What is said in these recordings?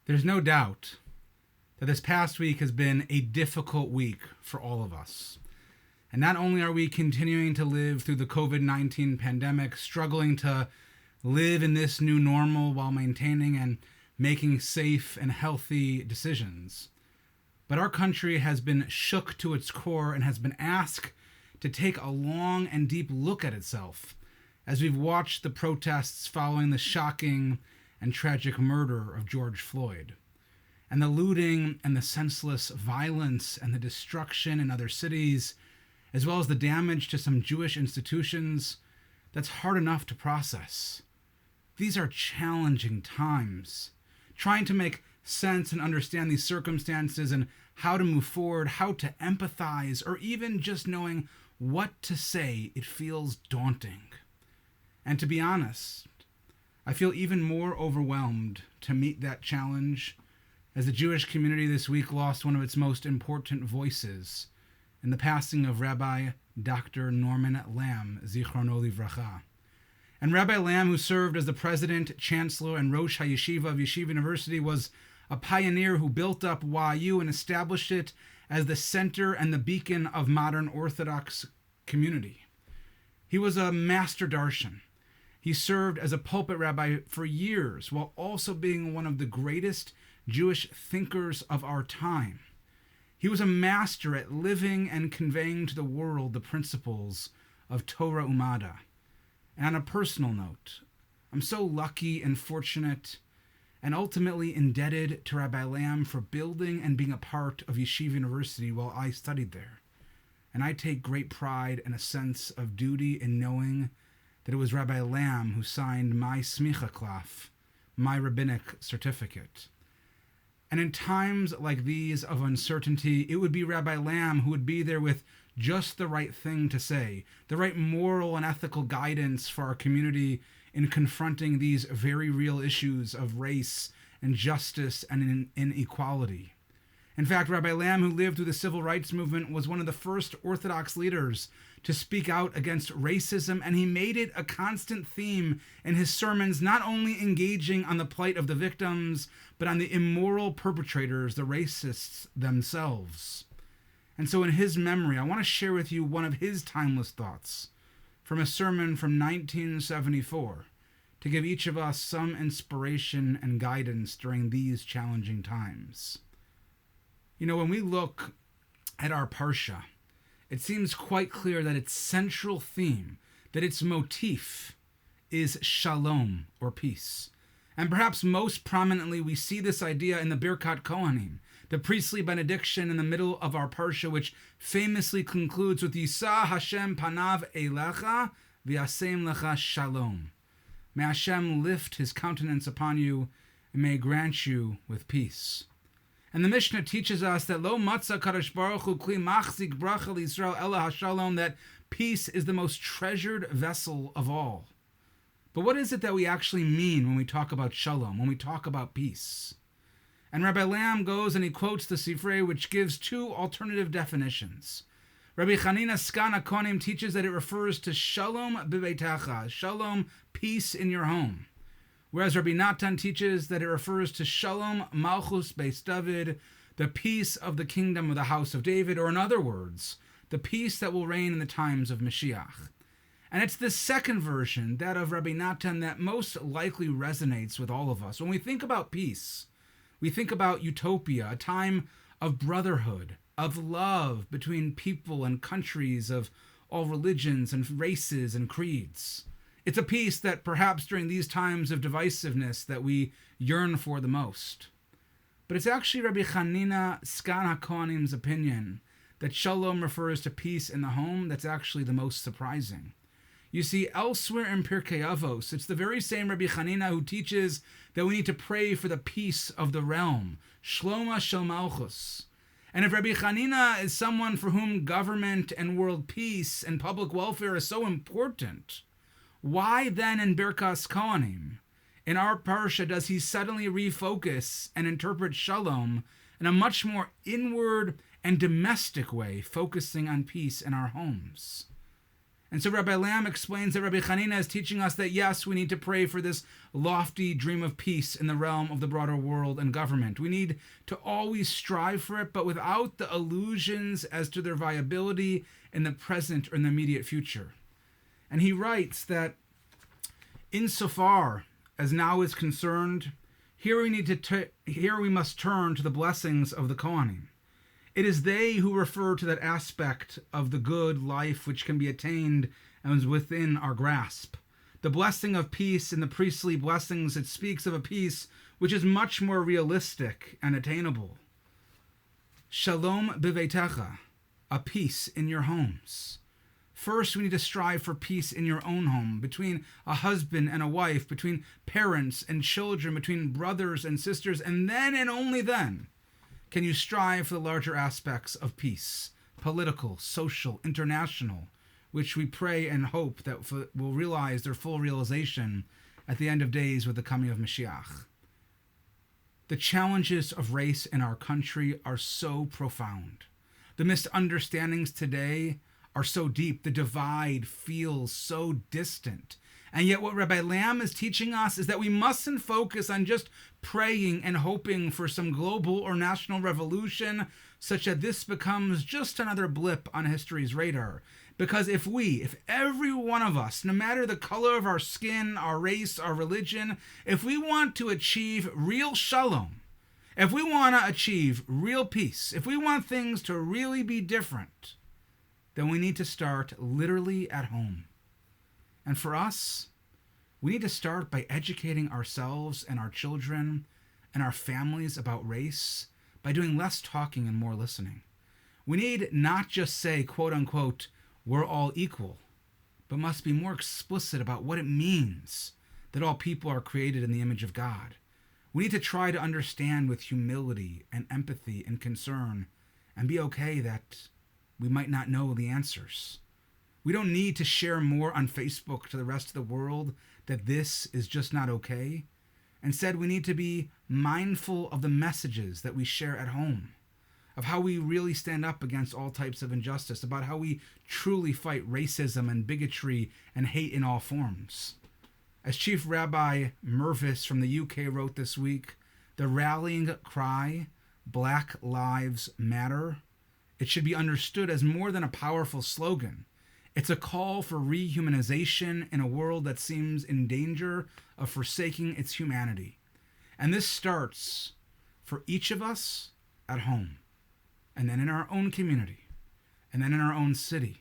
There's no doubt that this past week has been a difficult week for all of us. And not only are we continuing to live through the COVID-19 pandemic, struggling to live in this new normal while maintaining and making safe and healthy decisions, but our country has been shook to its core and has been asked to take a long and deep look at itself as we've watched the protests following the shocking and tragic murder of George Floyd, and the looting and the senseless violence and the destruction in other cities, as well as the damage to some Jewish institutions. That's hard enough to process. These are challenging times. Trying to make sense and understand these circumstances and how to move forward, how to empathize, or even just knowing what to say, it feels daunting. And to be honest, I feel even more overwhelmed to meet that challenge as the Jewish community this week lost one of its most important voices in the passing of Rabbi Dr. Norman Lamm, Zichrono Livracha. And Rabbi Lamm, who served as the president, chancellor, and Rosh HaYeshiva of Yeshiva University, was a pioneer who built up YU and established it as the center and the beacon of modern Orthodox community. He was a master darshan. He served as a pulpit rabbi for years while also being one of the greatest Jewish thinkers of our time. He was a master at living and conveying to the world the principles of Torah Umada. And on a personal note, I'm so lucky and fortunate and ultimately indebted to Rabbi Lamm for building and being a part of Yeshiva University while I studied there. And I take great pride and a sense of duty in knowing that it was Rabbi Lamm who signed my smicha klaf, my rabbinic certificate. And in times like these of uncertainty, it would be Rabbi Lamm who would be there with just the right thing to say, the right moral and ethical guidance for our community in confronting these very real issues of race and justice and inequality. In fact, Rabbi Lamm, who lived through the civil rights movement, was one of the first Orthodox leaders to speak out against racism, and he made it a constant theme in his sermons, not only engaging on the plight of the victims, but on the immoral perpetrators, the racists themselves. And so in his memory, I want to share with you one of his timeless thoughts from a sermon from 1974 to give each of us some inspiration and guidance during these challenging times. You know, when we look at our Parsha, it seems quite clear that its central theme, that its motif, is shalom, or peace. And perhaps most prominently, we see this idea in the Birkat Kohanim, the priestly benediction in the middle of our Parsha, which famously concludes with Yisa Hashem panav elecha v'yasem lecha shalom. May Hashem lift his countenance upon you and may grant you with peace. And the Mishnah teaches us that Lo Matzah Kadosh Baruch Hu Kli Machzik Bracha L'Yisrael Ela HaShalom, that peace is the most treasured vessel of all. But what is it that we actually mean when we talk about shalom, when we talk about peace? And Rabbi Lamm goes and he quotes the Sifrei, which gives two alternative definitions. Rabbi Chanina Skan HaKonim teaches that it refers to shalom b'beitecha, shalom, peace in your home. Whereas Rabbi Natan teaches that it refers to Shalom Malchus Beis David, the peace of the kingdom of the house of David, or in other words, the peace that will reign in the times of Mashiach. And it's this second version, that of Rabbi Natan, that most likely resonates with all of us. When we think about peace, we think about utopia, a time of brotherhood, of love between people and countries of all religions and races and creeds. It's a peace that perhaps during these times of divisiveness that we yearn for the most. But it's actually Rabbi Chanina Skan HaKohanim's opinion that shalom refers to peace in the home that's actually the most surprising. You see, elsewhere in Pirkei Avos, it's the very same Rabbi Chanina who teaches that we need to pray for the peace of the realm, Shloma Shel Malchus. And if Rabbi Chanina is someone for whom government and world peace and public welfare is so important, why then in Birkas Kohanim, in our Parsha, does he suddenly refocus and interpret shalom in a much more inward and domestic way, focusing on peace in our homes? And so Rabbi Lamb explains that Rabbi Hanina is teaching us that yes, we need to pray for this lofty dream of peace in the realm of the broader world and government. We need to always strive for it, but without the illusions as to their viability in the present or in the immediate future. And he writes that insofar as now is concerned, here we must turn to the blessings of the Kohanim. It is they who refer to that aspect of the good life which can be attained and is within our grasp. The blessing of peace in the priestly blessings, it speaks of a peace which is much more realistic and attainable. Shalom b'veitecha, a peace in your homes. First, we need to strive for peace in your own home, between a husband and a wife, between parents and children, between brothers and sisters, and then and only then can you strive for the larger aspects of peace, political, social, international, which we pray and hope that will realize their full realization at the end of days with the coming of Mashiach. The challenges of race in our country are so profound. The misunderstandings today are so deep. The divide feels so distant. And yet what Rabbi Lamb is teaching us is that we mustn't focus on just praying and hoping for some global or national revolution such that this becomes just another blip on history's radar. Because if every one of us, no matter the color of our skin, our race, our religion, if we want to achieve real shalom, if we want to achieve real peace, if we want things to really be different, then we need to start literally at home. And for us, we need to start by educating ourselves and our children and our families about race by doing less talking and more listening. We need not just say, quote unquote, we're all equal, but must be more explicit about what it means that all people are created in the image of God. We need to try to understand with humility and empathy and concern and be okay that we might not know the answers. We don't need to share more on Facebook to the rest of the world that this is just not okay. Instead, we need to be mindful of the messages that we share at home, of how we really stand up against all types of injustice, about how we truly fight racism and bigotry and hate in all forms. As Chief Rabbi Mervis from the UK wrote this week, the rallying cry, Black Lives Matter, it should be understood as more than a powerful slogan. It's a call for rehumanization in a world that seems in danger of forsaking its humanity. And this starts for each of us at home, and then in our own community, and then in our own city.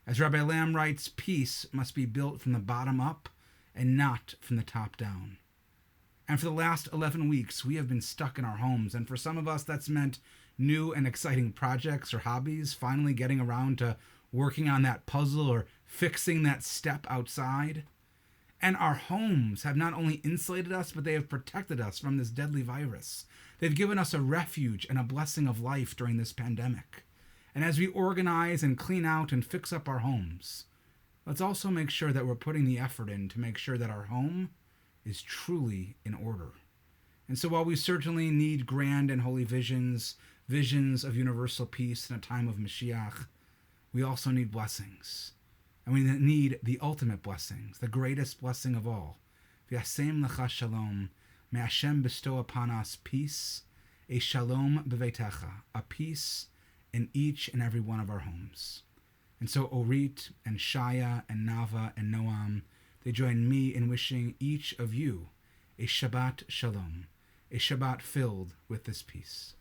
As Rabbi Lamb writes, peace must be built from the bottom up and not from the top down. And for the last 11 weeks, we have been stuck in our homes, and for some of us, that's meant new and exciting projects or hobbies, finally getting around to working on that puzzle or fixing that step outside. And our homes have not only insulated us, but they have protected us from this deadly virus. They've given us a refuge and a blessing of life during this pandemic. And as we organize and clean out and fix up our homes, let's also make sure that we're putting the effort in to make sure that our home is truly in order. And so while we certainly need grand and holy visions of universal peace in a time of Mashiach, we also need blessings. And we need the ultimate blessings, the greatest blessing of all. V'yasem lecha shalom. May Hashem bestow upon us peace, a shalom b'veitecha, a peace in each and every one of our homes. And so Orit and Shaya and Nava and Noam, they join me in wishing each of you a Shabbat Shalom, a Shabbat filled with this peace.